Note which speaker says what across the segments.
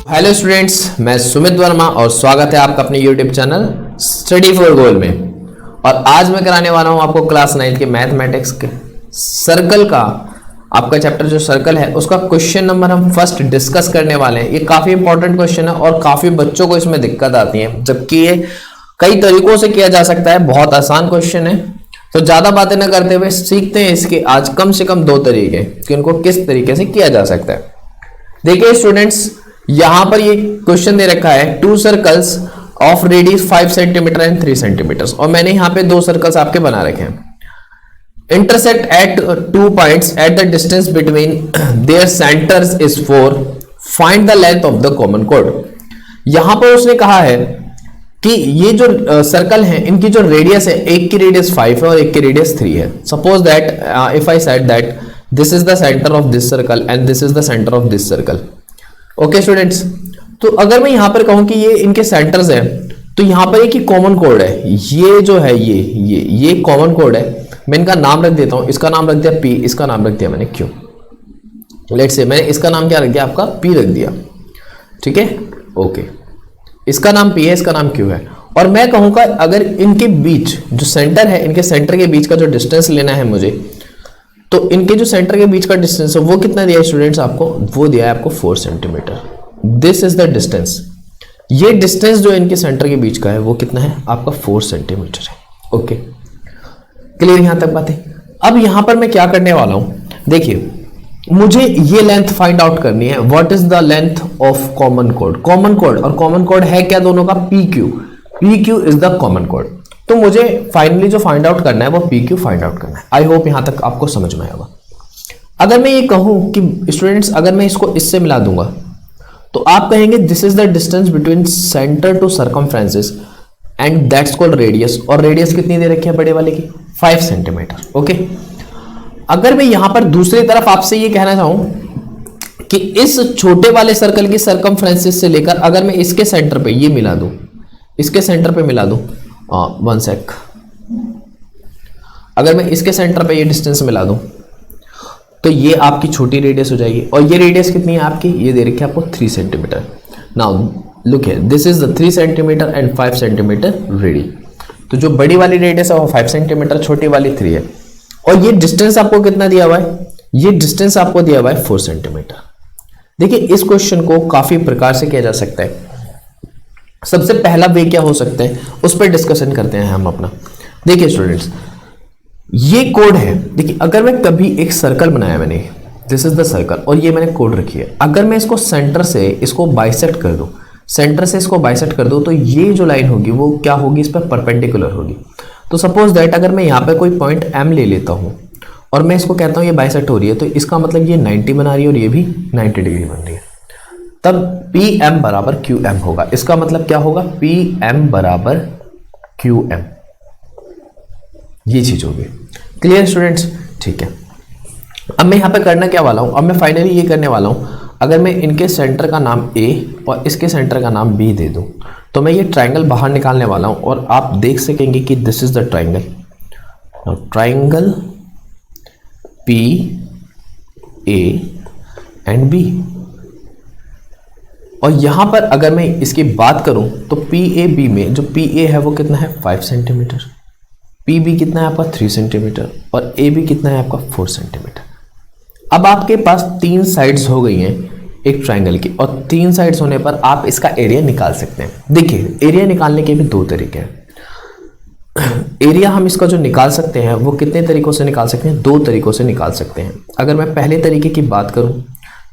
Speaker 1: Hello students, मैं सुमित वर्मा और स्वागत है आपका अपने यूट्यूब चैनल स्टडी फॉर गोल में। और आज मैं कराने वाला हूं आपको क्लास 9 के मैथमेटिक्स के सर्कल का आपका चैप्टर जो सर्कल है उसका क्वेश्चन नंबर हम फर्स्ट डिस्कस करने वाले हैं। ये काफी इंपॉर्टेंट क्वेश्चन है और काफी बच्चों को इसमें दिक्कत आती है, जबकि ये कई तरीकों से किया जा सकता है। बहुत आसान क्वेश्चन है, तो ज्यादा बातें न करते हुए सीखते हैं इसके आज कम से कम 2 तरीके कि इनको किस तरीके से किया जा सकता है। देखिए स्टूडेंट्स, यहां पर ये क्वेश्चन दे रखा है 2 circles of radius 5 centimetre and 3 centimetre, और मैंने यहां पे 2 सर्कल्स आपके बना रखे हैं। Intersect at 2 points at the distance between their centres is 4, find the length of the common code. यहां पर उसने कहा है कि ये जो सर्कल है इनकी जो रेडियस है, एक की रेडियस 5 है और एक की रेडियस 3 है। Suppose that if I said that this is the centre of this circle and this is the centre of this circle. Okay students, तो अगर मैं यहां पर कहूं कि ये इनके सेंटर्स हैं, तो यहां पर एक ही कॉमन कोड है। ये जो है ये कॉमन कोड है। मैं इनका नाम रख देता हूं। इसका नाम रख दिया P, इसका नाम रख दिया मैंने Q। लेट्स से मैंने इसका नाम क्या रख दिया, आपका P रख दिया, ठीक है। ओके, इसका नाम P है, इसका नाम Q है। और मैं कहूंगा अगर इनके बीच जो सेंटर है, इनके सेंटर के बीच का जो डिस्टेंस लेना है मुझे, तो इनके जो सेंटर के बीच का डिस्टेंस है वो कितना दिया है स्टूडेंट्स आपको? वो दिया है आपको 4 centimetre. This is the distance. ये डिस्टेंस जो इनके सेंटर के बीच का है वो कितना है आपका? 4 सेंटीमीटर है। ओके, क्लियर यहां तक बात है। अब यहां पर मैं क्या करने वाला हूं, देखिए मुझे ये लेंथ फाइंड आउट करनी है। What is the length of common code? Common code, और कॉमन कोड है क्या दोनों का? PQ। PQ is the common code. तो मुझे फाइनली जो फाइंड आउट करना है वो PQ फाइंड आउट करना है। आई होप यहां तक आपको समझ में आएगा। अगर मैं ये कहूं कि स्टूडेंट्स अगर मैं इसको इससे मिला दूंगा तो आप कहेंगे this is the distance between centre to circumferences and that's called radius. और रेडियस कितनी दे रखी है बड़े वाले की? 5 सेंटीमीटर। ओके, अगर मैं यहां पर दूसरी तरफ आपसे ये कहना चाहूं कि इस छोटे वाले सर्कल की सर्कमफ्रेंसेस से लेकर अगर मैं इसके सेंटर पे ये मिला दूं, इसके सेंटर पे मिला दूं, 1 सेक, अगर मैं इसके सेंटर पे ये डिस्टेंस मिला दूं तो ये आपकी छोटी रेडियस हो जाएगी। और ये रेडियस कितनी है आपकी? ये दे रखी है आपको 3 centimetre. Now look here, this is the 3 centimetre and 5 centimetre ready. तो जो बड़ी वाली रेडियस है वो 5 सेंटीमीटर, छोटी वाली 3 है। और ये डिस्टेंस आपको कितना दिया हुआ है? ये डिस्टेंस आपको दिया हुआ है 4 सेंटीमीटर। देखिए इस क्वेश्चन को काफी प्रकार से किया जा सकता है। सबसे पहला वे क्या हो सकता है उस पर डिस्कशन करते हैं हम अपना। देखिए स्टूडेंट्स, ये कोड है। देखिए अगर मैं कभी एक सर्कल बनाया मैंने, दिस इज द सर्कल, और ये मैंने कोड रखी है। अगर मैं इसको सेंटर से इसको बाइसेक्ट कर दूं, सेंटर से इसको बाइसेक्ट कर दूं, तो ये जो लाइन होगी वो क्या होगी? इस पर परपेंडिकुलर होगी। तो सपोज दैट अगर मैं यहाँ पे कोई पॉइंट M ले लेता हूँ और मैं इसको कहता हूँ ये बाइसेक्ट हो रही है, तो इसका मतलब ये 90 बना रही है और ये भी 90 डिग्री बन रही है। तब PM बराबर QM होगा। इसका मतलब क्या होगा? PM बराबर QM, ये चीज होगी। Clear students? ठीक है। अब मैं यहां पे करना क्या वाला हूं, अब मैं फाइनली ये करने वाला हूं, अगर मैं इनके सेंटर का नाम A और इसके सेंटर का नाम B दे दूं तो मैं ये ट्राइंगल बाहर निकालने वाला हूं और आप देख सकेंगे कि this is the triangle. Triangle PA and B। और यहां पर अगर मैं इसकी बात करूं तो PAB में जो PA है वो कितना है? 5 सेंटीमीटर। PB कितना है आपका? 3 सेंटीमीटर। और AB कितना है आपका? 4 सेंटीमीटर। अब आपके पास 3 साइड्स हो गई हैं एक ट्राइंगल की, और 3 साइड्स होने पर आप इसका एरिया निकाल सकते हैं। देखिए एरिया निकालने के भी 2 तरीके हैं। एरिया हम इसका जो निकाल सकते हैं वो कितने तरीकों से निकाल सकते हैं? 2 तरीकों से निकाल सकते हैं। अगर मैं पहले तरीके की बात करूं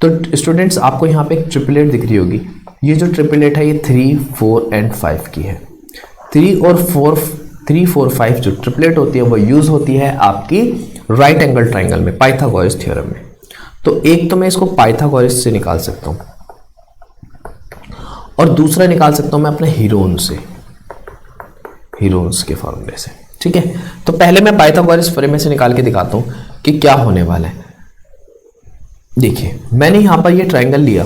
Speaker 1: तो स्टूडेंट्स आपको यहाँ पे एक ट्रिपलेट दिख रही होगी। ये जो ट्रिपलेट है ये 3, 4 एंड 5 की है। 3 और 4, 5 जो ट्रिपलेट होती है वो यूज होती है आपकी राइट एंगल ट्राइंगल में, पाइथागोरस थ्योरम में। तो एक तो मैं इसको पाइथागोरस से निकाल सकता हूं और दूसरा निकाल सकता हूं मैं अपने हीरोन्स के फॉर्मूले से। ठीक है, तो पहले मैं पाइथागोरस थ्योरम से निकाल के दिखाता हूं कि क्या होने वाला है। देखिए मैंने यहां पर ये ट्राइंगल लिया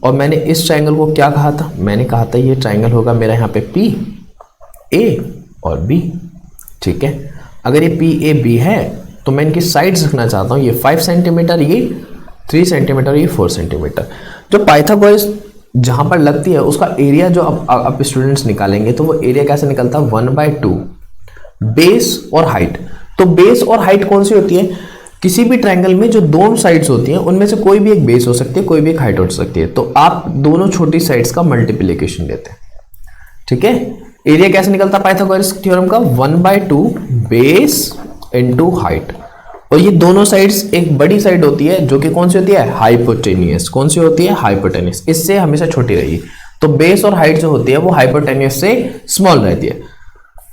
Speaker 1: और मैंने इस ट्राइंगल को क्या कहा था? मैंने कहा था ये ट्राइंगल होगा मेरा यहाँ पे P A और B। ठीक है, अगर ये PAB है तो मैं इनकी साइड्स रखना चाहता हूँ, ये 5 सेंटीमीटर, ये 3 सेंटीमीटर, ये 4 सेंटीमीटर। जो पाइथागोरस जहां पर लगती है उसका एरिया जो अब स्टूडेंट्स निकालेंगे तो वो एरिया कैसे निकलता है 1/2 बेस और हाइट। तो बेस और हाइट कौन सी होती है, किसी भी ट्रायंगल में जो दोनों साइड्स होती हैं उनमें से कोई भी एक बेस हो सकती है, कोई भी एक हाइट हो सकती है। तो आप दोनों छोटी साइड्स का मल्टीप्लिकेशन लेते हैं, ठीक है। एरिया कैसे निकलता है पाइथागोरस थ्योरम का 1/2 बेस इनटू हाइट। और ये दोनों साइड्स एक बड़ी साइड होती है जो कि कौन सी होती है हाइपोटेनियस। कौन सी होती है हाइपोटेनियस, इससे हमेशा छोटी रहेगी। तो बेस और हाइट जो होती है वो हाइपोटेनियस से स्मॉल रहती है।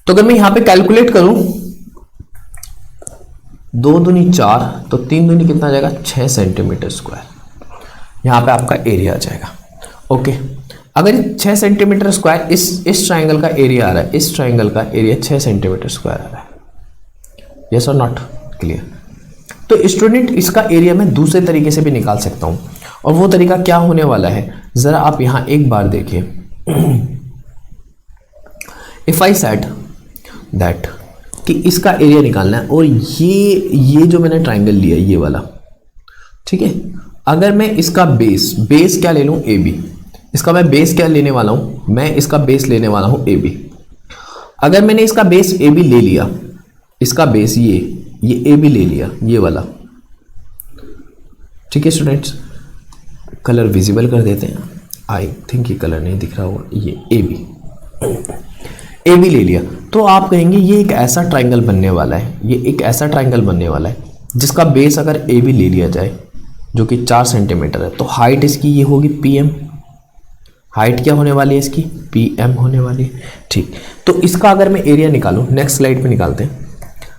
Speaker 1: तो अगर मैं यहां पे कैलकुलेट करूं 2 दूनी 4 तो 3 दूनी कितना आ जाएगा 6 सेंटीमीटर स्क्वायर। यहां पे आपका एरिया आ जाएगा। ओके, अगर 6 सेंटीमीटर स्क्वायर इस ट्राइंगल का एरिया आ रहा है, इस ट्राइंगल का एरिया 6 सेंटीमीटर स्क्वायर आ रहा है, यस और नॉट, क्लियर। तो स्टूडेंट इसका एरिया मैं दूसरे तरीके से भी निकाल सकता हूं, और वो तरीका क्या होने वाला है जरा आप यहां एक बार देखिए। इफ आई सेड दैट कि इसका एरिया निकालना है, और ये जो मैंने ट्राइंगल लिया ये वाला, ठीक है। अगर मैं इसका बेस क्या ले लूं ए बी, इसका मैं बेस क्या लेने वाला हूं, मैं इसका बेस लेने वाला हूं ए बी। अगर मैंने इसका बेस ए बी ले लिया, इसका बेस ये ए बी ले लिया, ये वाला, ठीक है स्टूडेंट्स। कलर विजिबल कर देते हैं, आई थिंक ये कलर नहीं दिख रहा होगा, ये ए बी ले लिया। तो आप कहेंगे ये एक ऐसा ट्राइंगल बनने वाला है, ये एक ऐसा ट्राइंगल बनने वाला है जिसका बेस अगर ए बी ले लिया जाए जो कि 4 सेंटीमीटर है, तो हाइट इसकी ये होगी पी एम। हाइट क्या होने वाली है इसकी पी एम होने वाली है, ठीक। तो इसका अगर मैं एरिया निकालूं, नेक्स्ट स्लाइड पे निकालते हैं,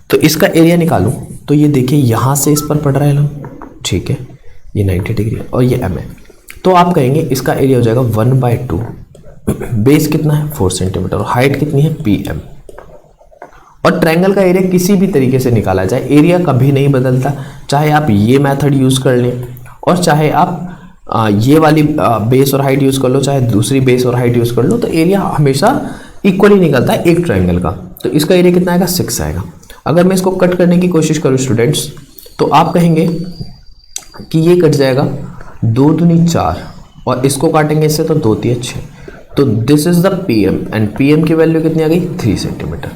Speaker 1: तो इसका एरिया निकालूं तो ये देखिए यहां से इस पर पड़ रहा है लंब, ठीक है, ये 90 डिग्री है और ये एम है। तो आप कहेंगे इसका एरिया हो जाएगा 1/2, बेस कितना है 4 सेंटीमीटर और हाइट कितनी है पी एम। और ट्रायंगल का एरिया किसी भी तरीके से निकाला जाए, एरिया कभी नहीं बदलता, चाहे आप ये मेथड यूज कर लें और चाहे आप ये वाली बेस और हाइट यूज कर लो, चाहे दूसरी बेस और हाइट यूज कर लो, तो एरिया हमेशा इक्वली निकलता है एक ट्रायंगल का। तो इसका एरिया कितना आएगा 6 आएगा। अगर मैं इसको कट करने की कोशिश करूं स्टूडेंट्स, तो आप कहेंगे कि ये कट जाएगा 2 दूनी 4 और इसको काटेंगे इससे तो 2 3 6। तो this is the PM and PM की वैल्यू कितनी आ गई 3 सेंटीमीटर।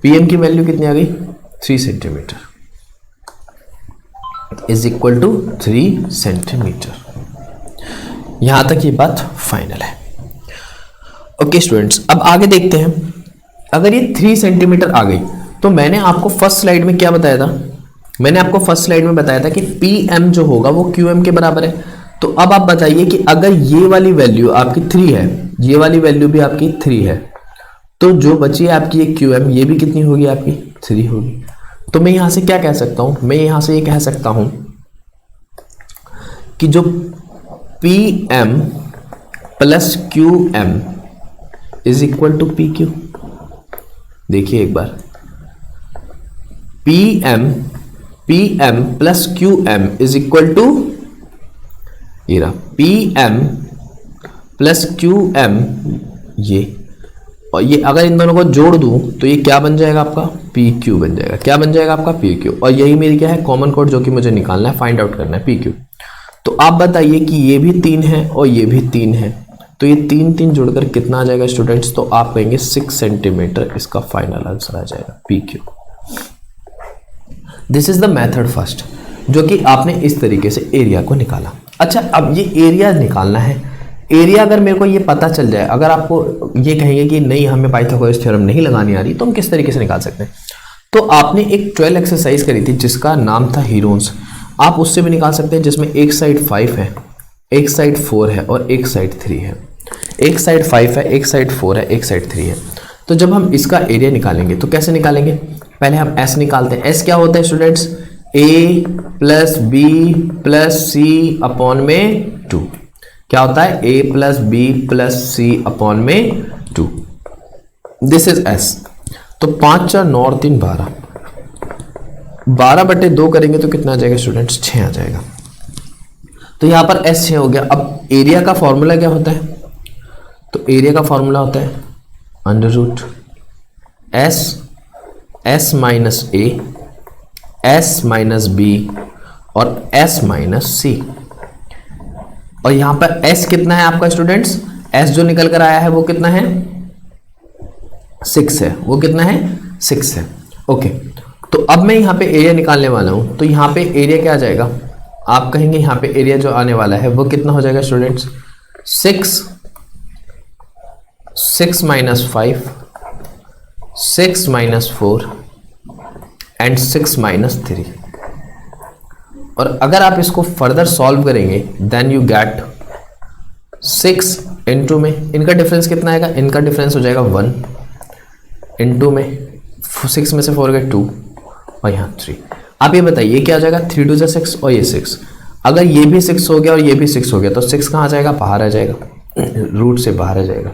Speaker 1: पीएम की वैल्यू कितनी आ गई 3 centimetre is equal to 3 centimetre. यहां तक ये बात फाइनल है। ओके स्टूडेंट्स, अब आगे देखते हैं। अगर ये 3 सेंटीमीटर आ गई तो मैंने आपको फर्स्ट स्लाइड में क्या बताया था, मैंने आपको फर्स्ट स्लाइड में बताया था कि पी एम जो होगा वो क्यू एम के बराबर है। तो अब आप बताइए कि अगर ये वाली वैल्यू आपकी 3 है, ये वाली वैल्यू भी आपकी 3 है, तो जो बची है आपकी ये क्यू एम, ये भी कितनी होगी आपकी 3 होगी। तो मैं यहां से क्या कह सकता हूं, मैं यहां से ये कह सकता हूं कि जो P M plus Q M is equal to P Q. देखिए एक बार, P M plus Q M is equal to ये रहा P M plus Q M, ये और ये अगर इन दोनों को जोड़ दूं तो ये क्या बन जाएगा आपका पी क्यू बन जाएगा। क्या बन जाएगा आपका पी क्यू। और यही मेरी क्या है कॉमन कोड जो कि मुझे निकालना है, फाइंड आउट करना है पी क्यू। तो आप बताइए कि ये भी 3 है और ये भी 3 है, तो ये 3 3 जुड़कर कितना आ जाएगा स्टूडेंट्स, तो आप कहेंगे 6 सेंटीमीटर इसका फाइनल आंसर आ जाएगा P Q. This is the method first, जो कि आपने इस तरीके से एरिया को निकाला। अच्छा, अब ये एरिया निकालना है। एरिया अगर मेरे को ये पता चल जाए, अगर आपको ये कहेंगे कि नहीं हमें पाइथागोरस थ्योरम नहीं लगानी आ रही, तो हम किस तरीके से निकाल सकते हैं। तो आपने एक 12 एक्सरसाइज करी थी जिसका नाम था हीरोन्स, आप उससे भी निकाल सकते हैं, जिसमें एक साइड 5 है, एक साइड 4 है और एक साइड 3 है। एक साइड 5 है, एक साइड 4 है, एक साइड 3 है। तो जब हम इसका एरिया निकालेंगे तो कैसे निकालेंगे, पहले हम एस निकालते हैं। एस क्या होता है स्टूडेंट्स, ए प्लस बी प्लस सी अपॉन में 2। क्या होता है ए प्लस बी प्लस सी अपॉन में 2, दिस इज एस। तो 5 4 9 और 3 12, 12/2 करेंगे तो कितना आ जाएगा स्टूडेंट्स 6 आ जाएगा। तो यहां पर एस 6 हो गया। अब एरिया का फॉर्मूला क्या होता है, तो एरिया का फॉर्मूला होता है अंडर रूट एस माइनस ए, एस माइनस बी और एस माइनस सी। और यहाँ पर s कितना है आपका स्टूडेंट्स, s जो निकल कर आया है वो कितना है 6 है, वो कितना है 6 है। ओके, तो अब मैं यहाँ पे एरिया निकालने वाला हूँ, तो यहाँ पे एरिया क्या आ जाएगा, आप कहेंगे यहाँ पे एरिया जो आने वाला है वो कितना हो जाएगा students, 6 minus 5, 6 minus 4 and 6 minus 3। और अगर आप इसको फर्दर सॉल्व करेंगे देन यू गेट 6 इंटू में इनका डिफरेंस कितना आएगा, इनका डिफरेंस हो जाएगा 1 इंटू में 6 में से 4 गए 2 और यहाँ 3। आप ये बताइए क्या हो जाएगा, 3 2 6 और ये 6, अगर ये भी 6 हो गया और ये भी 6 हो गया तो 6 कहाँ आ जाएगा, बाहर आ जाएगा, रूट से बाहर आ जाएगा।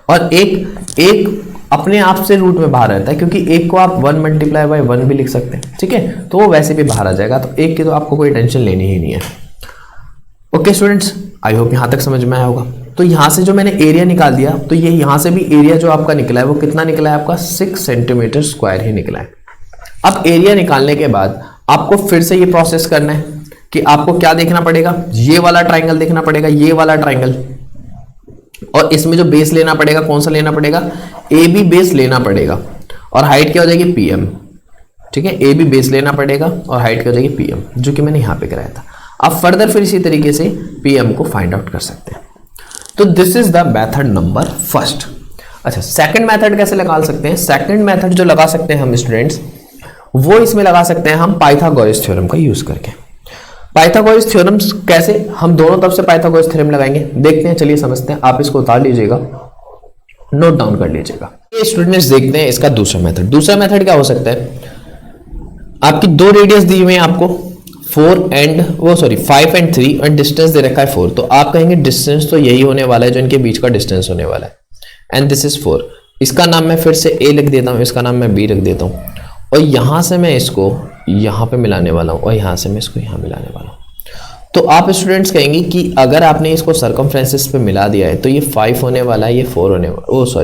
Speaker 1: और एक अपने आप से रूट में बाहर रहता है, क्योंकि एक को आप 1 मल्टीप्लाई बाई 1 भी लिख सकते हैं, ठीक है, तो वो वैसे भी बाहर आ जाएगा, तो एक की तो आपको कोई टेंशन लेनी ही नहीं है। ओके स्टूडेंट्स, आई होप यहाँ तक समझ में आया होगा। तो यहाँ से जो मैंने एरिया निकाल दिया, तो ये यहाँ से भी एरिया जो आपका निकला है वो कितना निकला है आपका, 6 सेंटीमीटर स्क्वायर ही निकला है। अब एरिया निकालने के बाद आपको फिर से ये प्रोसेस करना है कि आपको क्या देखना पड़ेगा, ये वाला ट्राइंगल देखना पड़ेगा, ये वाला ट्राइंगल, और इसमें जो बेस लेना पड़ेगा कौन सा लेना पड़ेगा, ए बी बेस लेना पड़ेगा, और हाइट क्या हो जाएगी पीएम, ठीक है, ए बी बेस लेना पड़ेगा और हाइट क्या हो जाएगी पीएम, जो कि मैंने यहाँ पे कराया था। आप फर्दर फिर इसी तरीके से पीएम को फाइंड आउट कर सकते हैं। तो this is the method number first. अच्छा, सेकंड मेथड कैसे लगा सकते हैं, सेकंड मेथड जो लगा सकते हैं हम स्टूडेंट्स, वो इसमें लगा सकते हैं हम पाइथागोरस थ्योरम का यूज करके। पाइथागोरस थ्योरम कैसे, हम दोनों तरफ से पाइथागोरस थ्योरम लगाएंगे, देखते हैं, चलिए समझते हैं। आप इसको उतार लीजिएगा, नोट डाउन कर लीजिएगा। ये स्टूडेंट्स देखते हैं इसका दूसरा मेथड। दूसरा मेथड क्या हो सकता है, आपकी दो रेडियस दी हुई है आपको 5 एंड 3 और डिस्टेंस दे रखा है 4, तो आप कहेंगे डिस्टेंस तो यही होने वाला है जो इनके बीच का डिस्टेंस होने वाला है, एंड दिस इज 4। इसका नाम मैं फिर से ए लिख देता हूँ, इसका नाम मैं बी रख देता हूँ, और यहां से मैं इसको यहाँ पे मिलाने वाला हूँ और यहाँ से मैं इसको यहाँ मिलाने वाला हूँ। तो आप स्टूडेंट्स कहेंगे कि अगर आपने इसको सर्कमफ्रेंसेस पे मिला दिया है तो ये 5 होने वाला है, ये 4 होने वाला,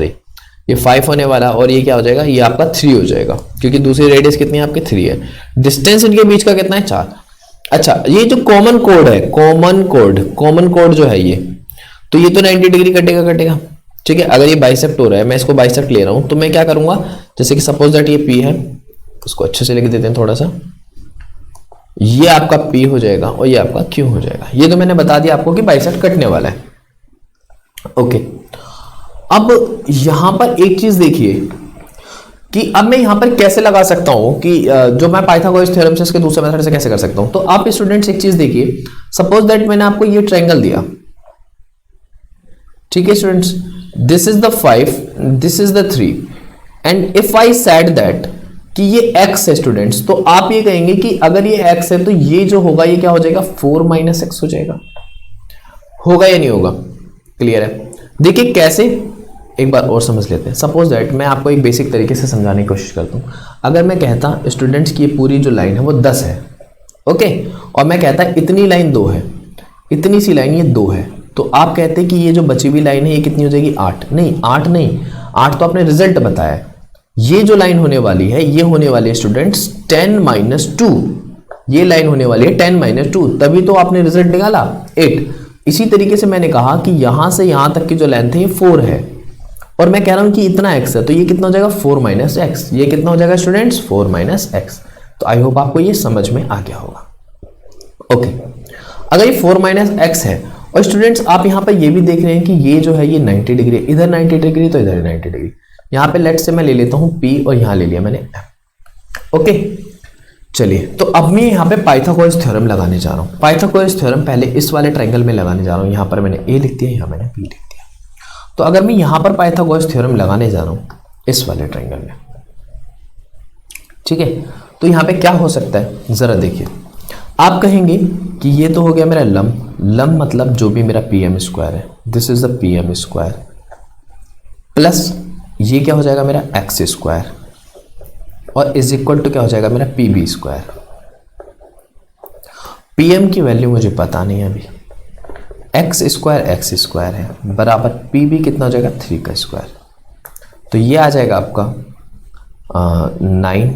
Speaker 1: ये 5 होने वाला, और ये क्या हो जाएगा, ये आपका 3 हो जाएगा, क्योंकि दूसरी रेडियस कितनी है आपकी 3 है। डिस्टेंस इनके बीच का कितना है 4। अच्छा, ये जो कॉमन कोड है, कॉमन कोड जो है ये, तो ये तो 90 डिग्री कटेगा, ठीक है। अगर ये बाइसेप्ट हो रहा है, मैं इसको बाइसेप्ट ले रहा हूं, तो मैं क्या करूंगा, जैसे कि सपोज दैट ये P है, उसको अच्छे से लिख देते हैं थोड़ा सा, ये आपका P हो जाएगा और ये आपका Q हो जाएगा। ये तो मैंने बता दिया आपको कि बाइसेप्ट कटने वाला है। ओके, अब यहां पर एक चीज देखिए कि अब मैं यहां पर कैसे लगा सकता हूं कि जो मैं पाइथागोरस थ्योरम से इसके दूसरे मेथड से कैसे कर सकता हूं। तो आप स्टूडेंट्स एक चीज देखिए, सपोज दैट मैंने आपको ये ट्रायंगल दिया, ठीक है students, this is the 5, this is the 3, and if I said that कि ये x है स्टूडेंट्स, तो आप ये कहेंगे कि अगर ये x है तो ये जो होगा ये क्या हो जाएगा, 4 माइनस एक्स हो जाएगा। होगा या नहीं होगा, क्लियर है। देखिए कैसे, एक बार और समझ लेते हैं। सपोज दैट मैं आपको एक बेसिक तरीके से समझाने की कोशिश करता हूं। अगर मैं कहता स्टूडेंट्स की ये पूरी जो लाइन है वो 10 है, ओके, और मैं कहता इतनी लाइन 2 है, इतनी सी लाइन ये 2 है, तो आप कहते हैं कि ये जो बची हुई लाइन है ये कितनी हो जाएगी, 8 नहीं, 8 नहीं, 8 तो आपने रिजल्ट बताया। ये जो लाइन होने वाली है ये होने वाली है स्टूडेंट्स 10 माइनस 2, ये लाइन होने वाली है 10 माइनस 2, तभी तो आपने रिजल्ट निकाला 8। इसी तरीके से मैंने कहा कि यहां से यहां तक की जो लेंथ है ये 4 है, और मैं कह रहा हूं कि इतना x है, तो ये कितना हो जाएगा 4 माइनस एक्स, ये कितना हो जाएगा स्टूडेंट्स 4 माइनस एक्स। तो आई होप आपको ये समझ में आ गया होगा। ओके, अगर ये 4 माइनस एक्स है, और स्टूडेंट्स आप यहां पर ये भी देख रहे हैं कि ये जो है ये 90 डिग्री, इधर 90 डिग्री तो इधर 90 डिग्री, यहां पे लेट से मैं ले लेता हूं P और यहां ले लिया मैंने M। ओके, चलिए, तो अब मैं यहां पे पाइथागोरस थ्योरम लगाने जा रहा हूं। पाइथागोरस थ्योरम पहले इस वाले ट्रायंगल में लगाने जा रहा हूं, यहां पर मैंने A लिख दिया, यहां मैंने B लिख दिया। तो अगर मैं यहां पर पाइथागोरस थ्योरम लगाने जा रहा हूं इस वाले ट्रायंगल में, ठीक है, तो यहां पे क्या हो सकता है जरा देखिए। आप कहेंगे कि ये तो हो गया मेरा लंब मतलब जो भी मेरा PM स्क्वायर है, this is the PM square, plus ये क्या हो जाएगा मेरा एक्स स्क्वायर, और इज इक्वल टू क्या हो जाएगा मेरा PB स्क्वायर। PM की वैल्यू मुझे पता नहीं है अभी, एक्स स्क्वायर है बराबर PB कितना हो जाएगा 3 का स्क्वायर, तो ये आ जाएगा आपका 9,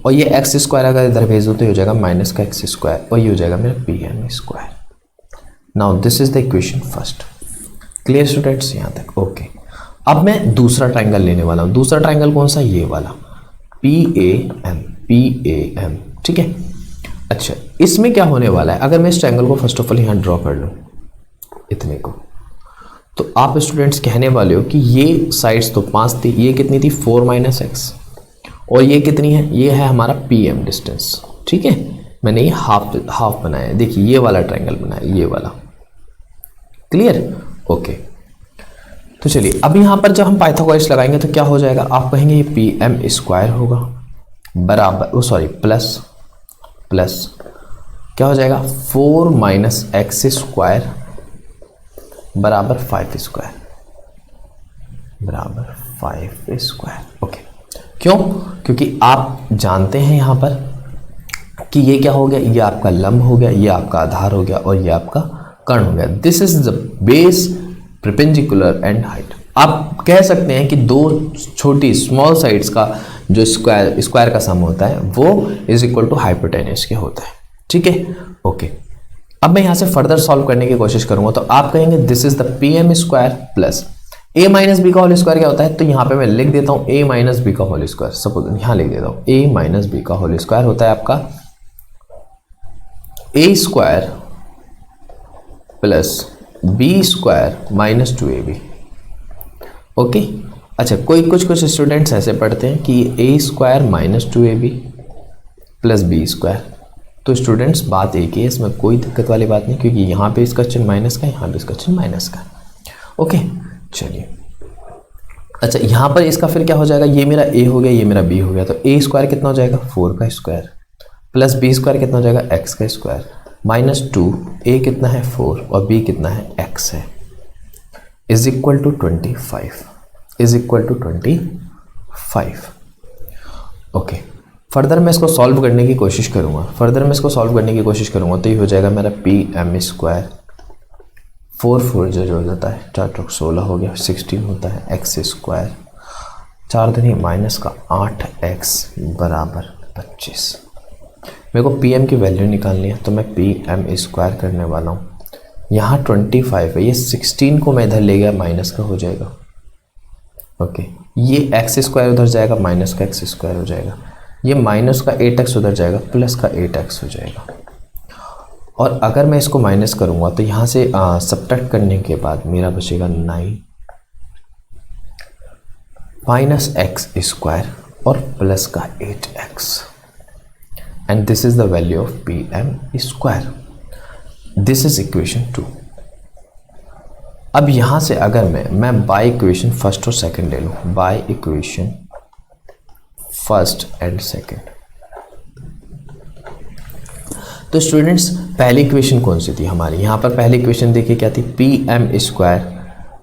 Speaker 1: और ये एक्स स्क्वायर अगर इधर भेज दो तो ये हो जाएगा माइनस का एक्स स्क्वायर, और ये हो जाएगा मेरा PM square. Now this is the equation first. Clear students यहाँ तक? ओके। अब मैं दूसरा ट्राइंगल लेने वाला हूँ। दूसरा ट्राइंगल कौन सा? ये वाला PAM। ठीक है। अच्छा, इसमें क्या होने वाला है? अगर मैं इस ट्राइंगल को फर्स्ट ऑफ ऑल यहाँ ड्रॉ कर लूँ इतने को, तो आप स्टूडेंट्स कहने वाले हो कि ये साइड्स तो 5 थी, ये कितनी थी? 4 - x, और ये कितनी है? ये है हमारा PM डिस्टेंस। ठीक है, मैंने ये हाफ बनाया है। देखिए ये वाला ट्राइंगल बनाया, ये वाला। क्लियर? ओके। तो चलिए अब यहाँ पर जब हम पाइथागोरस लगाएंगे तो क्या हो जाएगा? आप कहेंगे ये PM² होगा बराबर, सॉरी प्लस क्या हो जाएगा? 4 - x² बराबर 5² बराबर 5²। ओके। क्यों? क्योंकि आप जानते हैं यहाँ पर कि ये क्या हो गया? ये आपका लंब हो गया, ये आपका आधार हो गया, और ये आपका कर्ण हो गया। This is the base, perpendicular and height. आप कह सकते हैं कि दो छोटी स्मॉल साइड्स का जो स्क्वायर का सम होता है वो इज इक्वल टू हाइपोटेन्यूज के होता है। ठीक है। ओके। अब मैं यहाँ से फर्दर सॉल्व करने की कोशिश करूंगा, तो आप कहेंगे this is the PM² plus A - B का होल स्क्वायर क्या होता है? तो यहाँ पे मैं लिख देता हूँ A - B का होल स्क्वायर। सपोज यहाँ लिख देता हूँ A - B का होल स्क्वायर होता है आपका A² plus B² - 2AB। Okay. अच्छा, कुछ स्टूडेंट्स ऐसे पढ़ते हैं कि A² - 2AB प्लस B²। तो स्टूडेंट्स बात एक ही है, इसमें कोई दिक्कत वाली बात नहीं, क्योंकि यहाँ पे इसका चिन्ह माइनस का, यहाँ पे इसका चिन्ह माइनस का। ओके, चलिए। अच्छा, यहाँ पर इसका फिर क्या हो जाएगा? ये मेरा A हो गया, ये मेरा B हो गया, तो A² कितना हो जाएगा? 4 का स्क्वायर प्लस B² कितना हो जाएगा? x का स्क्वायर -2। A कितना है? 4, और B कितना है? x है, is equal to 25, is equal to 25। Okay. Further मैं इसको सॉल्व करने की कोशिश करूँगा, तो ये हो जाएगा मेरा PM²। 4 जो हो जाता है 4 × 16 हो गया, 16 होता है x²। 4 दूनी -8x बराबर 25। मेरे को PM की वैल्यू निकालनी है, तो मैं PM² करने वाला हूँ। यहाँ 25 है, ये 16 को मैं इधर ले गया, माइनस का हो जाएगा। ओके, ये x² उधर जाएगा, माइनस का x² हो जाएगा। ये माइनस का 8x उधर जाएगा, प्लस का 8x हो जाएगा। और अगर मैं इसको माइनस करूँगा तो यहाँ से सब्ट्रैक्ट करने के बाद मेरा बचेगा 9 -x² और प्लस का 8x, and this is the value of PM²। This is equation 2। अब यहाँ से अगर मैं बाय इक्वेशन फर्स्ट और सेकंड ले लूँ, by equation first and second, तो स्टूडेंट्स पहली इक्वेशन कौन सी थी हमारी? यहाँ पर पहली इक्वेशन देखिए क्या थी? PM²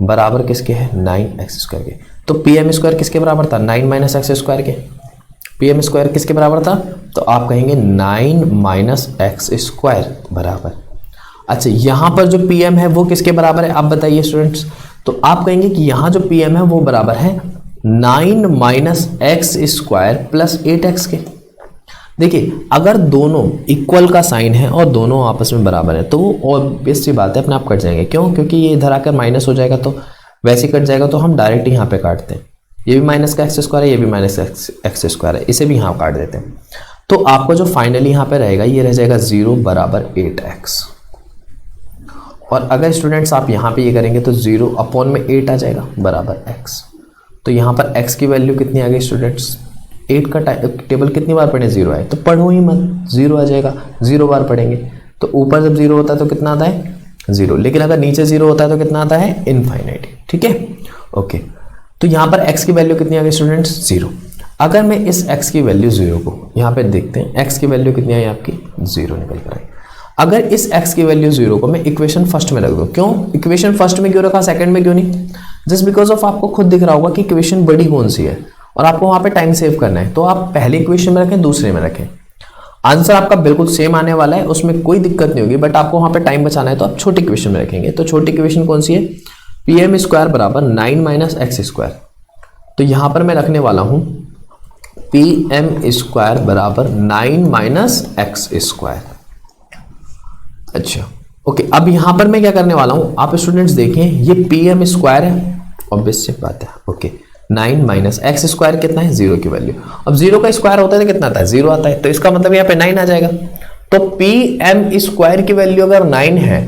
Speaker 1: बराबर किसके है? 9x² के। तो PM² किसके बराबर था? 9 - x² के। PM² किसके बराबर था? तो आप कहेंगे 9 - x² बराबर। अच्छा, यहाँ पर जो PM है वो किसके बराबर है? आप बताइए स्टूडेंट्स। तो आप कहेंगे कि यहाँ जो PM है वो बराबर है 9 - x² प्लस 8x के। देखिए, अगर दोनों इक्वल का साइन है और दोनों आपस में बराबर है तो वो ऑब्वियस सी बात है अपने आप कट जाएंगे। क्यों? क्योंकि ये इधर आकर माइनस हो जाएगा तो वैसे कट जाएगा, तो हम डायरेक्ट यहाँ पे काटते हैं। ये भी माइनस का x² है, ये भी माइनस x² है, इसे भी यहाँ काट देते हैं। तो आपको जो फाइनली यहाँ पे रहेगा ये रह जाएगा 0 बराबर 8x। और अगर स्टूडेंट्स आप यहाँ पे ये करेंगे तो 0 अपॉन में 8 आ जाएगा बराबर x। तो यहाँ पर x की वैल्यू कितनी आ गई स्टूडेंट्स? 8 का टेबल कितनी बार पढ़े? 0 आए, तो पढ़ो ही मत, 0 आ जाएगा। 0 बार पढ़ेंगे तो ऊपर जब 0 होता है तो कितना आता है? 0। लेकिन अगर नीचे 0 होता है तो कितना आता है? इनफाइनाइट। ठीक है, ओके। तो यहाँ पर x की वैल्यू कितनी आ गई स्टूडेंट्स? 0। अगर मैं इस x की वैल्यू 0 को यहाँ पे देखते हैं, x की वैल्यू कितनी आई आपकी? 0 निकल कर आई। अगर इस x की वैल्यू 0 को मैं इक्वेशन फर्स्ट में रख दूँ, क्यों इक्वेशन फर्स्ट में क्यों रखा, सेकंड में क्यों नहीं? जस्ट बिकॉज ऑफ आपको खुद दिख रहा होगा कि इक्वेशन बड़ी कौन सी है और आपको वहां पे टाइम सेव करना है, तो आप पहले इक्वेशन में रखें, दूसरे में रखें। आंसर आपका बिल्कुल सेम आने वाला है, उसमें कोई दिक्कत नहीं होगी, बट आपको वहां पे टाइम बचाना है तो आप छोटी इक्वेशन में रखेंगे। तो छोटी इक्वेशन कौन सी है? PM² बराबर 9 - x²। तो यहां पर मैं रखने वाला हूं PM² बराबर 9 - x²। अच्छा, ओके अब यहां पर मैं क्या करने वाला हूं, आप स्टूडेंट्स देखें, ये pm स्क्वायर है, ऑब्वियस सी बात है। ओके 9 माइनस एक्स स्क्वायर कितना है, 0 की वैल्यू। अब 0 का स्क्वायर होता है तो कितना आता है, 0 आता है, तो इसका मतलब यहाँ पे 9 आ जाएगा। तो pm स्क्वायर की वैल्यू अगर 9 है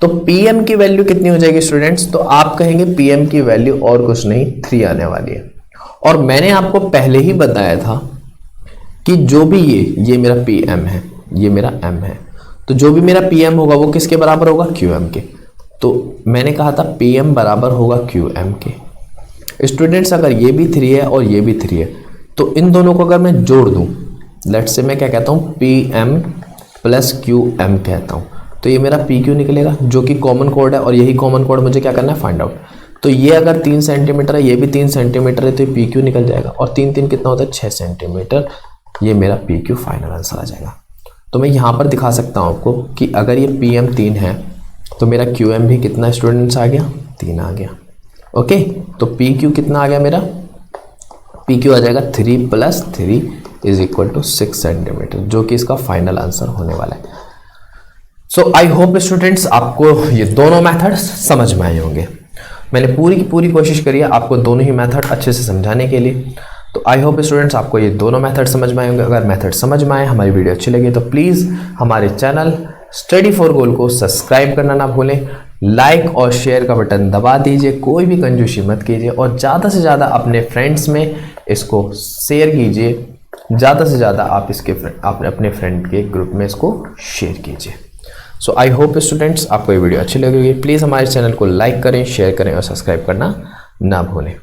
Speaker 1: तो pm की वैल्यू कितनी हो जाएगी स्टूडेंट्स, तो आप कहेंगे pm की वैल्यू और कुछ नहीं 3 आने वाली है। और मैंने आपको पहले ही बताया था कि जो भी ये मेरा pm है, ये मेरा m है, तो जो भी मेरा pm होगा वो किसके बराबर होगा, qm के। तो मैंने कहा था pm बराबर होगा qm के। स्टूडेंट्स अगर ये भी 3 है और ये भी 3 है तो इन दोनों को अगर मैं जोड़ दूं, लेट्स से मैं क्या कहता हूं, pm प्लस qm कहता हूं, तो ये मेरा pq निकलेगा जो कि कॉमन कोड है, और यही कॉमन कोड मुझे क्या करना है, फाइंड आउट। तो ये अगर 3 सेंटीमीटर है, ये भी 3 सेंटीमीटर है, तो ये pq निकल जाएगा, और 3 3 कितना होता है, 6 सेंटीमीटर, ये मेरा pq फाइनल आंसर आ जाएगा। तो मैं यहाँ पर दिखा सकता हूँ आपको कि अगर ये pm 3 है तो मेरा qm भी कितना स्टूडेंट्स आ गया, 3 आ गया। ओके तो pq कितना आ गया मेरा, pq आ जाएगा 3 plus 3 is equal to 6 centimetre, जो कि इसका फाइनल आंसर होने वाला है। सो आई होप स्टूडेंट्स आपको ये दोनों मेथड्स समझ में आए होंगे। मैंने पूरी की पूरी कोशिश करी है आपको दोनों ही मेथड अच्छे से समझाने के लिए। तो आई होप स्टूडेंट्स आपको ये दोनों मेथड समझ में आए होंगे। अगर मेथड समझ में आए, हमारी वीडियो अच्छी लगी तो प्लीज़ हमारे चैनल स्टडी फॉर गोल को सब्सक्राइब करना ना भूलें, लाइक और शेयर का बटन दबा दीजिए, कोई भी कंजूसी मत कीजिए, और ज़्यादा से ज़्यादा अपने फ्रेंड्स में इसको शेयर कीजिए। ज़्यादा से ज़्यादा आप इसके अपने फ्रेंड के ग्रुप में इसको शेयर कीजिए। सो आई होप स्टूडेंट्स आपको ये वीडियो अच्छी लगेगी। प्लीज़ हमारे चैनल को लाइक करें, शेयर करें और सब्सक्राइब करना ना भूलें।